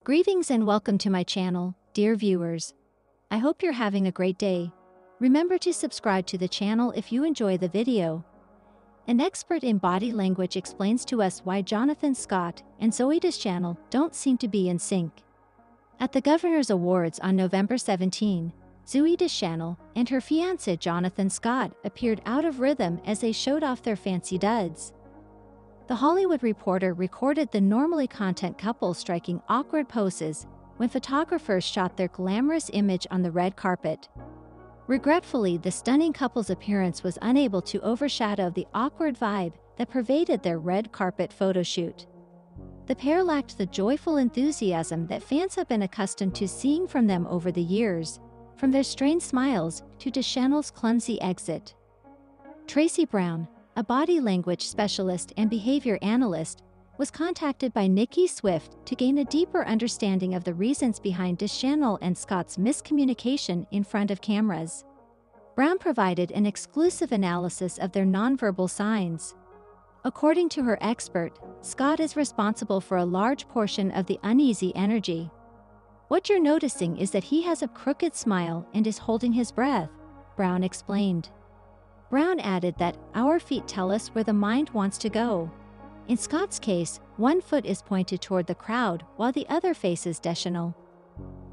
Greetings and welcome to my channel, dear viewers. I hope you're having a great day. Remember to subscribe to the channel if you enjoy the video. An expert in body language explains to us why Jonathan Scott and Zooey Deschanel don't seem to be in sync. At the Governor's Awards on November 17, Zooey Deschanel and her fiancé Jonathan Scott appeared out of rhythm as they showed off their fancy duds. The Hollywood Reporter recorded the normally content couple striking awkward poses when photographers shot their glamorous image on the red carpet. Regretfully, the stunning couple's appearance was unable to overshadow the awkward vibe that pervaded their red carpet photo shoot. The pair lacked the joyful enthusiasm that fans have been accustomed to seeing from them over the years, from their strained smiles to Deschanel's clumsy exit. Tracy Brown, a body language specialist and behavior analyst, was contacted by Nicki Swift to gain a deeper understanding of the reasons behind Deschanel and Scott's miscommunication in front of cameras. Brown provided an exclusive analysis of their nonverbal signs. According to her expert, Scott is responsible for a large portion of the uneasy energy. "What you're noticing is that he has a crooked smile and is holding his breath," Brown explained. Brown added that our feet tell us where the mind wants to go. In Scott's case, one foot is pointed toward the crowd while the other faces Deschanel.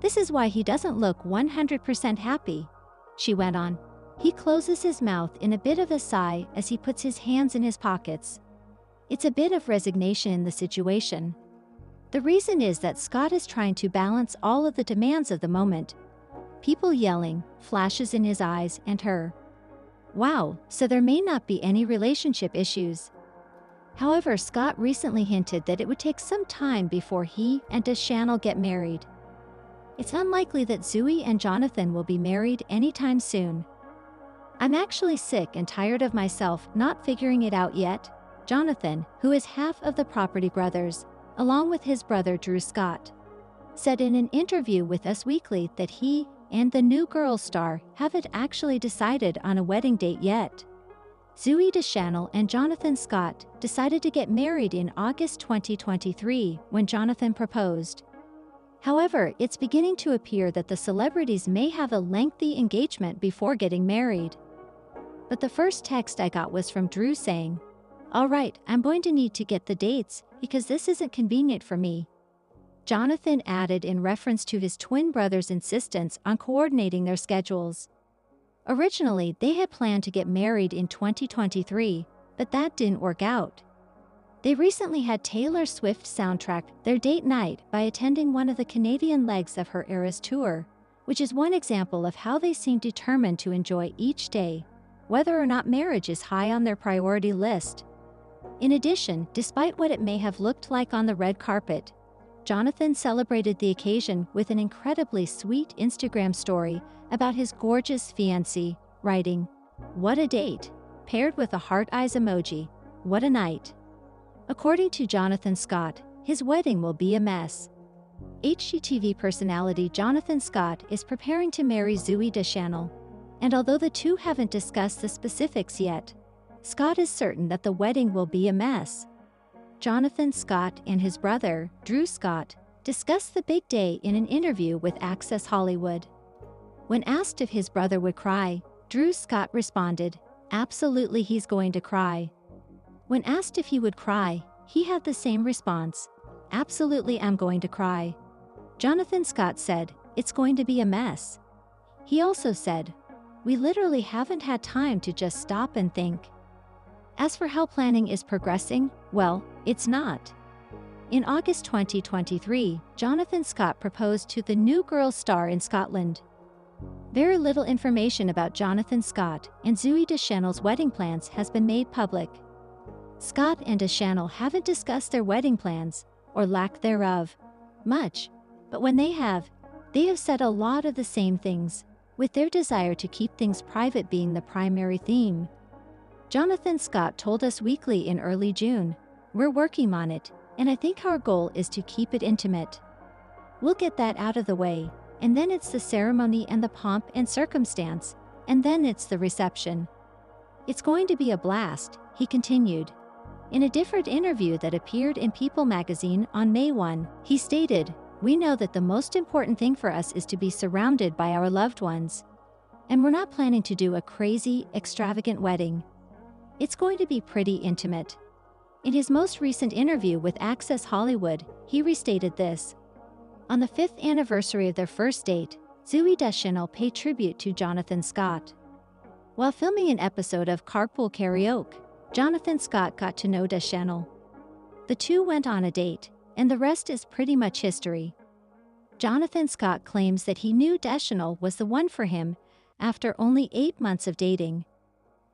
"This is why he doesn't look 100% happy," she went on. "He closes his mouth in a bit of a sigh as he puts his hands in his pockets. It's a bit of resignation in the situation. The reason is that Scott is trying to balance all of the demands of the moment. People yelling, flashes in his eyes, and her. Wow, so there may not be any relationship issues." However, Scott recently hinted that it would take some time before he and Deschanel get married. "It's unlikely that Zooey and Jonathan will be married anytime soon. I'm actually sick and tired of myself not figuring it out yet," Jonathan, who is half of the Property Brothers, along with his brother Drew Scott, said in an interview with Us Weekly that he and the new girl star haven't actually decided on a wedding date yet. Zooey Deschanel and Jonathan Scott decided to get married in August 2023 when Jonathan proposed. However, it's beginning to appear that the celebrities may have a lengthy engagement before getting married. But the first text I got was from Drew saying, "All right, I'm going to need to get the dates because this isn't convenient for me." Jonathan added in reference to his twin brothers' insistence on coordinating their schedules. Originally, they had planned to get married in 2023, but that didn't work out. They recently had Taylor Swift soundtrack their date night by attending one of the Canadian legs of her Eras tour, which is one example of how they seem determined to enjoy each day, whether or not marriage is high on their priority list. In addition, despite what it may have looked like on the red carpet, Jonathan celebrated the occasion with an incredibly sweet Instagram story about his gorgeous fiancée, writing, "What a date," paired with a heart eyes emoji. "What a night." According to Jonathan Scott, his wedding will be a mess. HGTV personality Jonathan Scott is preparing to marry Zooey Deschanel, and although the two haven't discussed the specifics yet, Scott is certain that the wedding will be a mess. Jonathan Scott and his brother, Drew Scott, discussed the big day in an interview with Access Hollywood. When asked if his brother would cry, Drew Scott responded, "Absolutely, he's going to cry." When asked if he would cry, he had the same response, "Absolutely, I'm going to cry." Jonathan Scott said, "It's going to be a mess." He also said, "We literally haven't had time to just stop and think." As for how planning is progressing, well, it's not. In August 2023, Jonathan Scott proposed to the new girl star in Scotland. Very little information about Jonathan Scott and Zooey Deschanel's wedding plans has been made public. Scott and Deschanel haven't discussed their wedding plans, or lack thereof, much, but when they have said a lot of the same things, with their desire to keep things private being the primary theme. Jonathan Scott told Us Weekly in early June, "We're working on it, and I think our goal is to keep it intimate. We'll get that out of the way, and then it's the ceremony and the pomp and circumstance, and then it's the reception. It's going to be a blast," he continued. In a different interview that appeared in People magazine on May 1, he stated, We know that the most important thing for us is to be surrounded by our loved ones. And we're not planning to do a crazy, extravagant wedding. It's going to be pretty intimate. In his most recent interview with Access Hollywood, he restated this. On the 5th anniversary of their first date, Zooey Deschanel paid tribute to Jonathan Scott. While filming an episode of Carpool Karaoke, Jonathan Scott got to know Deschanel. The two went on a date, and the rest is pretty much history. Jonathan Scott claims that he knew Deschanel was the one for him after only 8 months of dating.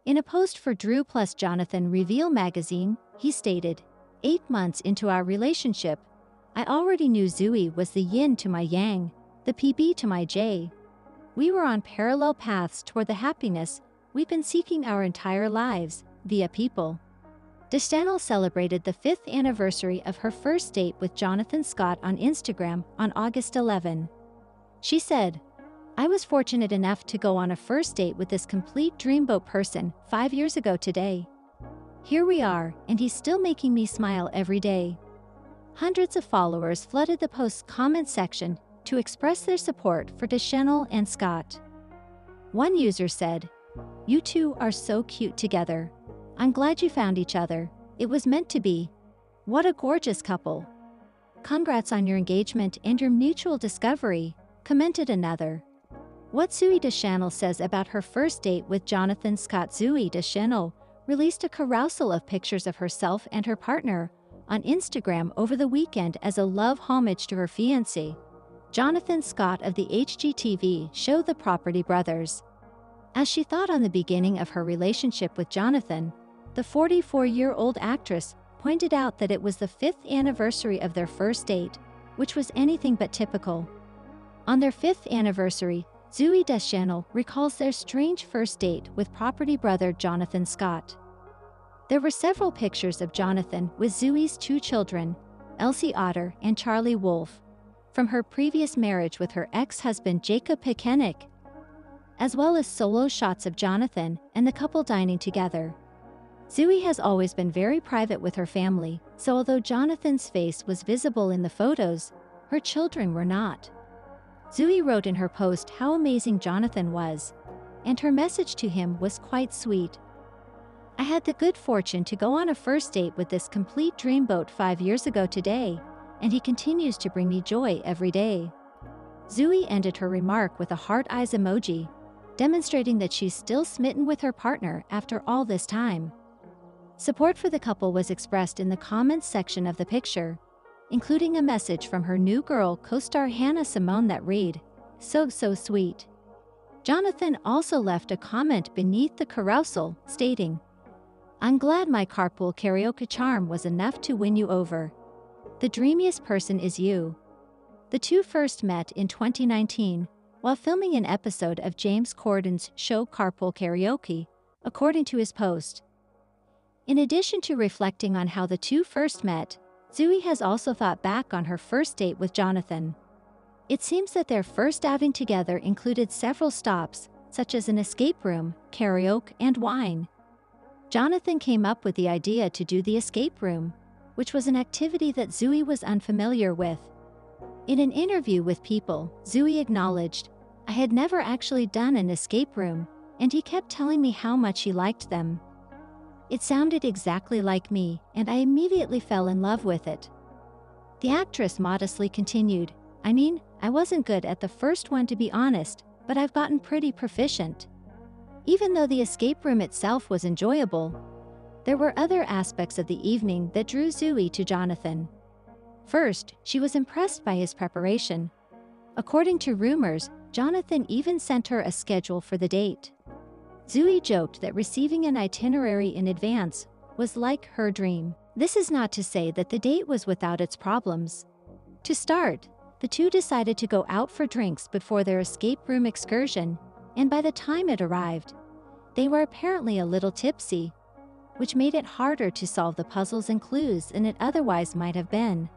In a post for Drew plus Jonathan Reveal magazine, he stated, 8 months into our relationship, I already knew Zooey was the yin to my yang, the PB to my J. We were on parallel paths toward the happiness we've been seeking our entire lives, via people. Deschanel celebrated the 5th anniversary of her first date with Jonathan Scott on Instagram on August 11. She said, I was fortunate enough to go on a first date with this complete dreamboat person 5 years ago today. Here we are, and he's still making me smile every day. Hundreds of followers flooded the post's comment section to express their support for Deschanel and Scott. One user said, You two are so cute together. I'm glad you found each other. It was meant to be. What a gorgeous couple. Congrats on your engagement and your mutual discovery, commented another. What Zooey Deschanel says about her first date with Jonathan Scott. Zooey Deschanel released a carousel of pictures of herself and her partner on Instagram over the weekend as a love homage to her fiancé, Jonathan Scott of the HGTV show The Property Brothers. As she thought on the beginning of her relationship with Jonathan, the 44-year-old actress pointed out that it was the 5th anniversary of their first date, which was anything but typical. On their 5th anniversary, Zooey Deschanel recalls their strange first date with property brother Jonathan Scott. There were several pictures of Jonathan with Zooey's 2 children, Elsie Otter and Charlie Wolf, from her previous marriage with her ex-husband Jacob Pekenick, as well as solo shots of Jonathan and the couple dining together. Zooey has always been very private with her family, so although Jonathan's face was visible in the photos, her children were not. Zooey wrote in her post how amazing Jonathan was, and her message to him was quite sweet. I had the good fortune to go on a first date with this complete dreamboat 5 years ago today, and he continues to bring me joy every day. Zooey ended her remark with a heart eyes emoji, demonstrating that she's still smitten with her partner after all this time. Support for the couple was expressed in the comments section of the picture, including a message from her new girl co-star Hannah Simone that read, So sweet. Jonathan also left a comment beneath the carousel, stating, I'm glad my carpool karaoke charm was enough to win you over. The dreamiest person is you. The two first met in 2019 while filming an episode of James Corden's show Carpool Karaoke, according to his post. In addition to reflecting on how the two first met, Zooey has also thought back on her first date with Jonathan. It seems that their first outing together included several stops, such as an escape room, karaoke, and wine. Jonathan came up with the idea to do the escape room, which was an activity that Zooey was unfamiliar with. In an interview with People, Zooey acknowledged, I had never actually done an escape room, and he kept telling me how much he liked them. It sounded exactly like me, and I immediately fell in love with it. The actress modestly continued, I wasn't good at the first one to be honest, but I've gotten pretty proficient. Even though the escape room itself was enjoyable, there were other aspects of the evening that drew Zooey to Jonathan. First, she was impressed by his preparation. According to rumors, Jonathan even sent her a schedule for the date. Zooey joked that receiving an itinerary in advance was like her dream. This is not to say that the date was without its problems. To start, the two decided to go out for drinks before their escape room excursion, and by the time it arrived, they were apparently a little tipsy, which made it harder to solve the puzzles and clues than it otherwise might have been.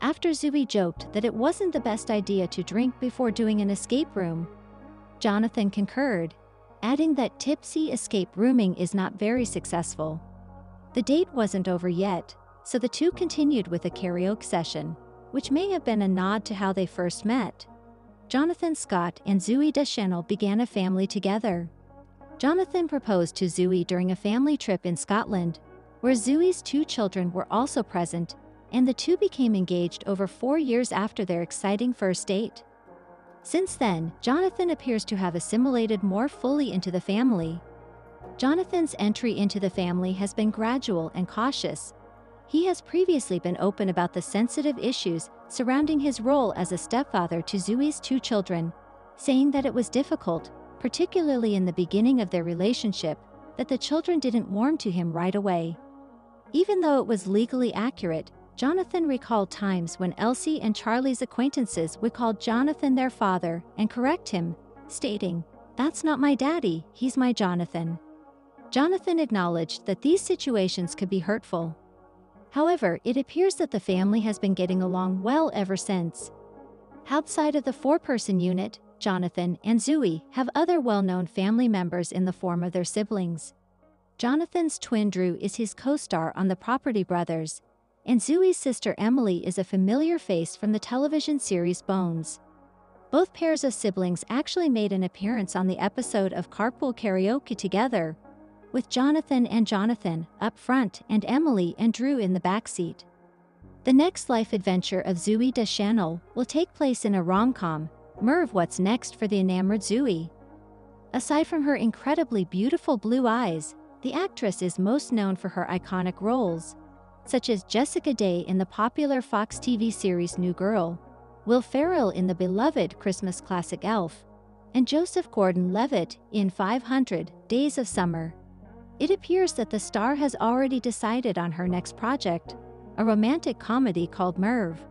After Zooey joked that it wasn't the best idea to drink before doing an escape room, Jonathan concurred, adding that tipsy escape rooming is not very successful. The date wasn't over yet, so the two continued with a karaoke session. which may have been a nod to how they first met. Jonathan Scott and Zooey Deschanel began a family together. Jonathan proposed to Zooey during a family trip in Scotland, where Zooey's 2 children were also present, and the two became engaged over 4 years after their exciting first date. Since then, Jonathan appears to have assimilated more fully into the family. Jonathan's entry into the family has been gradual and cautious. He has previously been open about the sensitive issues surrounding his role as a stepfather to Zooey's 2 children, saying that it was difficult, particularly in the beginning of their relationship, that the children didn't warm to him right away. Even though it was legally accurate, Jonathan recalled times when Elsie and Charlie's acquaintances would call Jonathan their father and correct him, stating, "That's not my daddy, he's my Jonathan." Jonathan acknowledged that these situations could be hurtful. However, it appears that the family has been getting along well ever since. Outside of the 4-person unit, Jonathan and Zooey have other well-known family members in the form of their siblings. Jonathan's twin Drew is his co-star on The Property Brothers, and Zooey's sister Emily is a familiar face from the television series Bones. Both pairs of siblings actually made an appearance on the episode of Carpool Karaoke together, with Jonathan and Jonathan up front and Emily and Drew in the backseat. The next life adventure of Zooey Deschanel will take place in a rom-com, Merv What's Next for the enamored Zooey. Aside from her incredibly beautiful blue eyes, the actress is most known for her iconic roles, such as Jessica Day in the popular Fox TV series New Girl, Will Ferrell in the beloved Christmas classic Elf, and Joseph Gordon-Levitt in 500 Days of Summer. It appears that the star has already decided on her next project, a romantic comedy called Merv.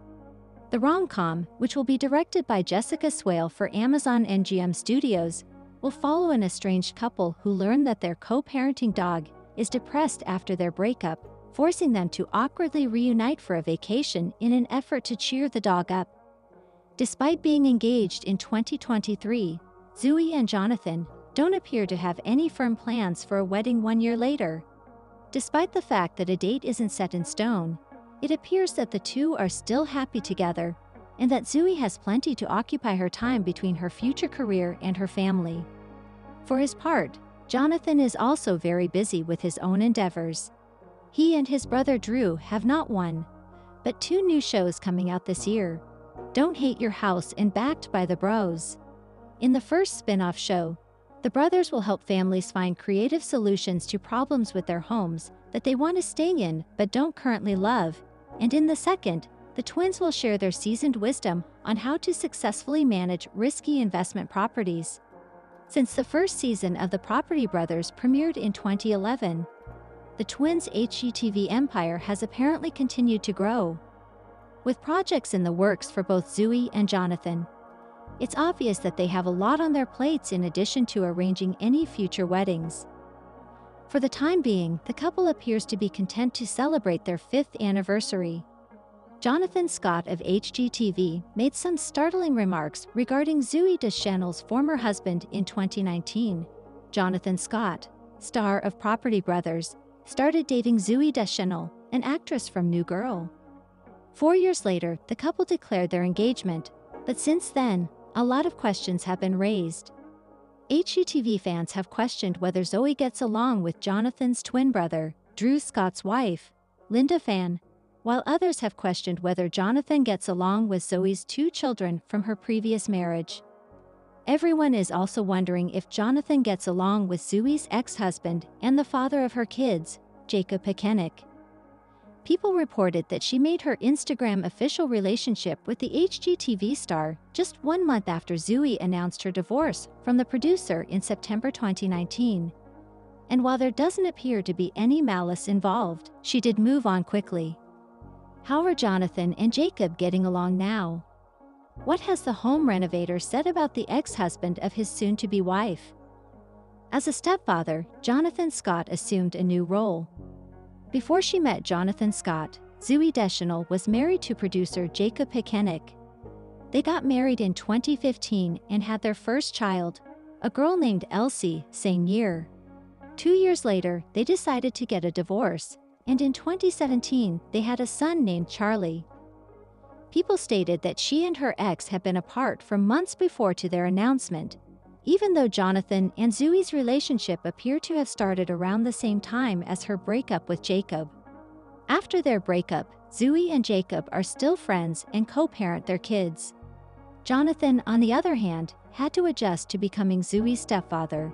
The rom-com, which will be directed by Jessica Swale for Amazon MGM Studios, will follow an estranged couple who learn that their co-parenting dog is depressed after their breakup, forcing them to awkwardly reunite for a vacation in an effort to cheer the dog up. Despite being engaged in 2023, Zooey and Jonathan don't appear to have any firm plans for a wedding 1 year later. Despite the fact that a date isn't set in stone, it appears that the two are still happy together, and that Zooey has plenty to occupy her time between her future career and her family. For his part, Jonathan is also very busy with his own endeavors. He and his brother Drew have not one, but 2 new shows coming out this year: Don't Hate Your House and Backed by the Bros. In the first spin-off show, the brothers will help families find creative solutions to problems with their homes that they want to stay in but don't currently love, and in the second, the twins will share their seasoned wisdom on how to successfully manage risky investment properties. Since the first season of The Property Brothers premiered in 2011, the twins' HGTV empire has apparently continued to grow. With projects in the works for both Zooey and Jonathan, it's obvious that they have a lot on their plates in addition to arranging any future weddings. For the time being, the couple appears to be content to celebrate their 5th anniversary. Jonathan Scott of HGTV made some startling remarks regarding Zooey Deschanel's former husband in 2019. Jonathan Scott, star of Property Brothers, started dating Zooey Deschanel, an actress from New Girl. 4 years later, the couple declared their engagement, but since then, a lot of questions have been raised. HGTV fans have questioned whether Zooey gets along with Jonathan's twin brother, Drew Scott's wife, Linda Fan, while others have questioned whether Jonathan gets along with Zooey's 2 children from her previous marriage. Everyone is also wondering if Jonathan gets along with Zooey's ex-husband and the father of her kids, Jacob Pekenik. People reported that she made her Instagram official relationship with the HGTV star just 1 month after Zooey announced her divorce from the producer in September 2019. And while there doesn't appear to be any malice involved, she did move on quickly. How are Jonathan and Jacob getting along now? What has the home renovator said about the ex-husband of his soon-to-be wife? As a stepfather, Jonathan Scott assumed a new role. Before she met Jonathan Scott, Zooey Deschanel was married to producer Jacob Pekenik. They got married in 2015 and had their first child, a girl named Elsie, same year. 2 years later, they decided to get a divorce, and in 2017, they had a son named Charlie. People stated that she and her ex had been apart for months before to their announcement, even though Jonathan and Zooey's relationship appeared to have started around the same time as her breakup with Jacob. After their breakup, Zooey and Jacob are still friends and co-parent their kids. Jonathan, on the other hand, had to adjust to becoming Zooey's stepfather,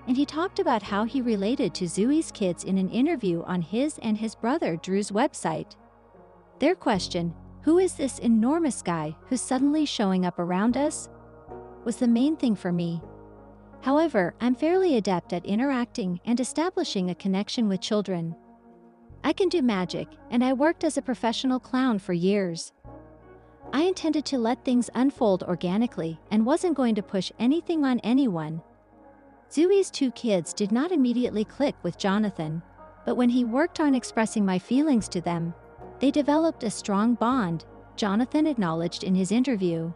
and he talked about how he related to Zooey's kids in an interview on his and his brother Drew's website. Their question, "Who is this enormous guy who's suddenly showing up around us?" was the main thing for me. However, I'm fairly adept at interacting and establishing a connection with children. I can do magic, and I worked as a professional clown for years. I intended to let things unfold organically and wasn't going to push anything on anyone. Zooey's 2 kids did not immediately click with Jonathan, but when he worked on expressing my feelings to them, they developed a strong bond, Jonathan acknowledged in his interview.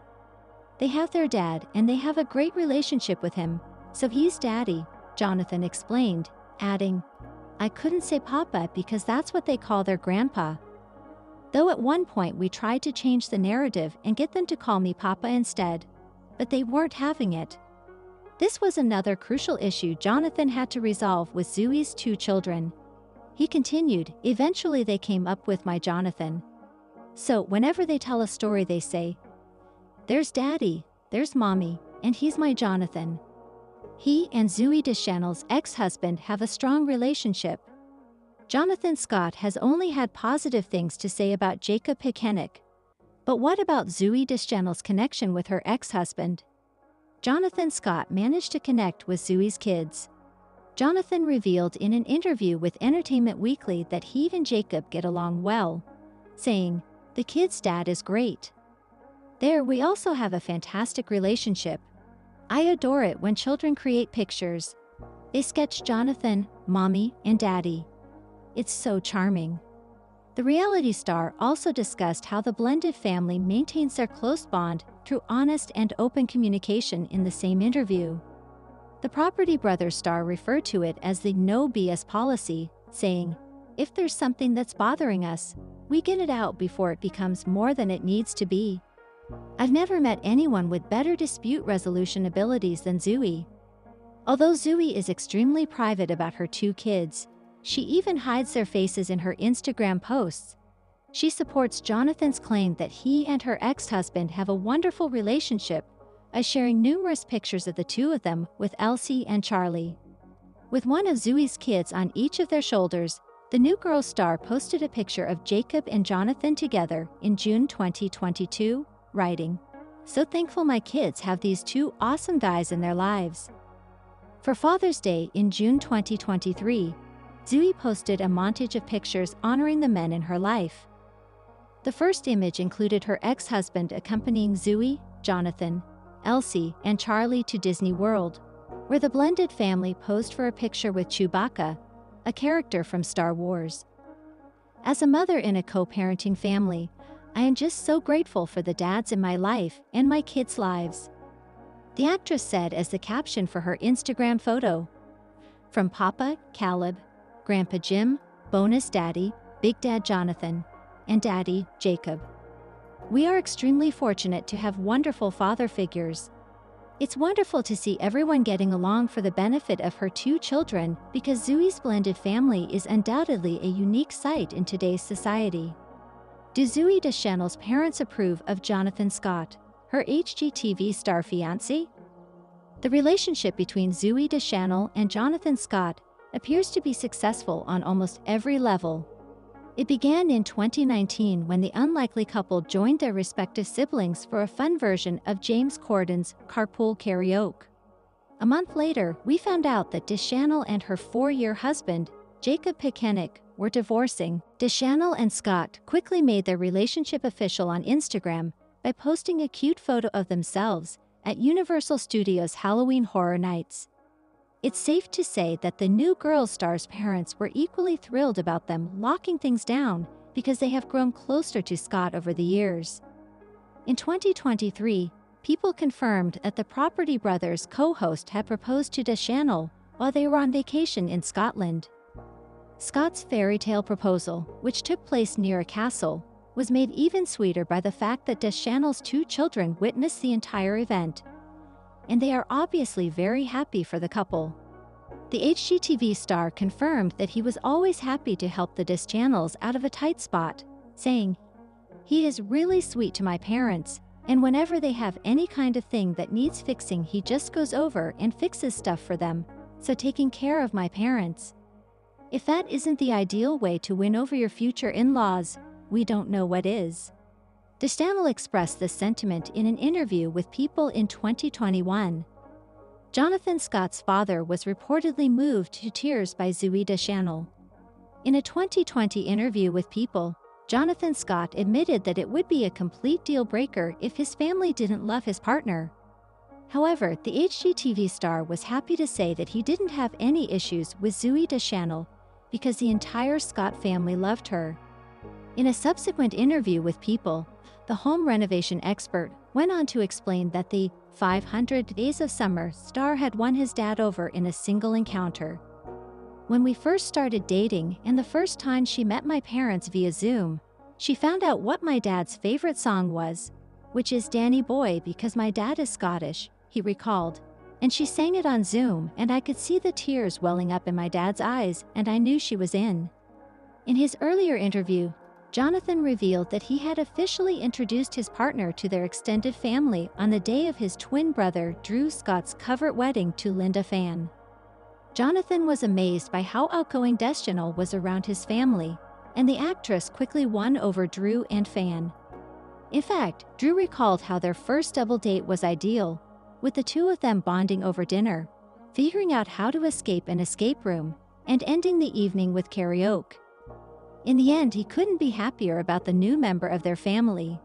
They have their dad and they have a great relationship with him, so he's daddy, Jonathan explained, adding, "I couldn't say Papa because that's what they call their grandpa." Though at one point we tried to change the narrative and get them to call me Papa instead, but they weren't having it. This was another crucial issue Jonathan had to resolve with Zooey's 2 children. He continued, "Eventually they came up with my Jonathan. So whenever they tell a story they say, 'There's Daddy, there's Mommy, and he's my Jonathan.'" He and Zooey Deschanel's ex-husband have a strong relationship. Jonathan Scott has only had positive things to say about Jacob Picanic. But what about Zooey Deschanel's connection with her ex-husband? Jonathan Scott managed to connect with Zooey's kids. Jonathan revealed in an interview with Entertainment Weekly that he and Jacob get along well, saying, "The kids' dad is great. There we also have a fantastic relationship. I adore it when children create pictures. They sketch Jonathan, Mommy, and Daddy. It's so charming." The reality star also discussed how the blended family maintains their close bond through honest and open communication in the same interview. The Property Brothers star referred to it as the no BS policy, saying, "If there's something that's bothering us, we get it out before it becomes more than it needs to be." I've never met anyone with better dispute resolution abilities than Zooey. Although Zooey is extremely private about her 2 kids, she even hides their faces in her Instagram posts. She supports Jonathan's claim that he and her ex-husband have a wonderful relationship by sharing numerous pictures of the 2 of them with Elsie and Charlie. With one of Zooey's kids on each of their shoulders, the New Girl star posted a picture of Jacob and Jonathan together in June 2022, writing, "So thankful my kids have these 2 awesome guys in their lives." For Father's Day in June 2023, Zooey posted a montage of pictures honoring the men in her life. The first image included her ex-husband accompanying Zooey, Jonathan, Elsie, and Charlie to Disney World, where the blended family posed for a picture with Chewbacca, a character from Star Wars. As a mother in a co-parenting family, I am just so grateful for the dads in my life and my kids' lives. The actress said as the caption for her Instagram photo, "From Papa, Caleb, Grandpa Jim, Bonus Daddy, Big Dad Jonathan, and Daddy, Jacob. We are extremely fortunate to have wonderful father figures. It's wonderful to see everyone getting along for the benefit of her 2 children because Zooey's blended family is undoubtedly a unique sight in today's society." Do Zooey Deschanel's parents approve of Jonathan Scott, her HGTV star fiancé? The relationship between Zooey Deschanel and Jonathan Scott appears to be successful on almost every level. It began in 2019 when the unlikely couple joined their respective siblings for a fun version of James Corden's Carpool Karaoke. A month later, we found out that Deschanel and her 4-year husband, Jacob Picanic, were divorcing. Deschanel and Scott quickly made their relationship official on Instagram by posting a cute photo of themselves at Universal Studios' Halloween Horror Nights. It's safe to say that the new Girl star's parents were equally thrilled about them locking things down because they have grown closer to Scott over the years. In 2023, People confirmed that the Property Brothers co-host had proposed to Deschanel while they were on vacation in Scotland. Scott's fairy tale proposal, which took place near a castle, was made even sweeter by the fact that Deschanel's two children witnessed the entire event, and they are obviously very happy for the couple. The HGTV star confirmed that he was always happy to help the Deschanels out of a tight spot, saying, "He is really sweet to my parents, and whenever they have any kind of thing that needs fixing, he just goes over and fixes stuff for them, so taking care of my parents." If that isn't the ideal way to win over your future in-laws, we don't know what is. Deschanel expressed this sentiment in an interview with People in 2021. Jonathan Scott's father was reportedly moved to tears by Zooey Deschanel. In a 2020 interview with People, Jonathan Scott admitted that it would be a complete deal-breaker if his family didn't love his partner. However, the HGTV star was happy to say that he didn't have any issues with Zooey Deschanel because the entire Scott family loved her. In a subsequent interview with People, the home renovation expert went on to explain that the 500 Days of Summer star had won his dad over in a single encounter. "When we first started dating and the first time she met my parents via Zoom, she found out what my dad's favorite song was, which is Danny Boy because my dad is Scottish," he recalled. "And she sang it on Zoom and I could see the tears welling up in my dad's eyes and I knew she was in." In his earlier interview, Jonathan revealed that he had officially introduced his partner to their extended family on the day of his twin brother Drew Scott's covert wedding to Linda Fan. Jonathan was amazed by how outgoing Deschanel was around his family, and the actress quickly won over Drew and Fan. In fact, Drew recalled how their first double date was ideal, with the two of them bonding over dinner, figuring out how to escape an escape room, and ending the evening with karaoke. In the end, he couldn't be happier about the new member of their family.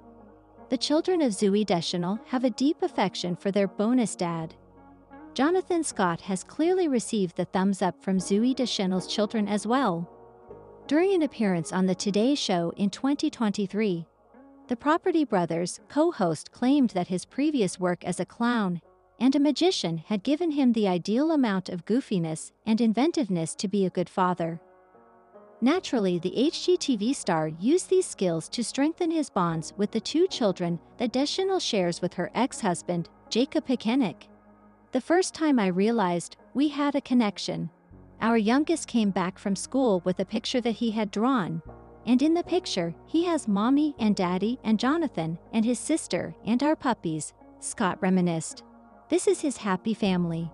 The children of Zooey Deschanel have a deep affection for their bonus dad. Jonathan Scott has clearly received the thumbs up from Zooey Deschanel's children as well. During an appearance on The Today Show in 2023, the Property Brothers co-host claimed that his previous work as a clown and a magician had given him the ideal amount of goofiness and inventiveness to be a good father. Naturally, the HGTV star used these skills to strengthen his bonds with the two children that Deschanel shares with her ex-husband, Jacob Pekenick. "The first time I realized we had a connection. Our youngest came back from school with a picture that he had drawn, and in the picture, he has mommy and daddy and Jonathan and his sister and our puppies," Scott reminisced. "This is his happy family."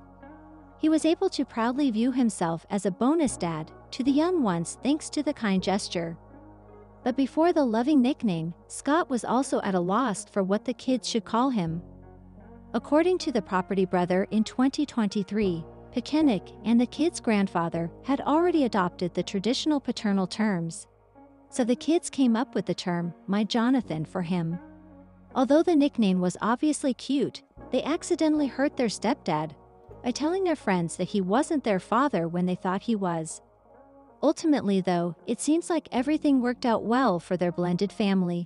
He was able to proudly view himself as a bonus dad to the young ones thanks to the kind gesture. But before the loving nickname, Scott was also at a loss for what the kids should call him. According to the Property Brother in 2023, Pekenick and the kids' grandfather had already adopted the traditional paternal terms. So the kids came up with the term, "My Jonathan," for him. Although the nickname was obviously cute, they accidentally hurt their stepdad by telling their friends that he wasn't their father when they thought he was. Ultimately, though, it seems like everything worked out well for their blended family.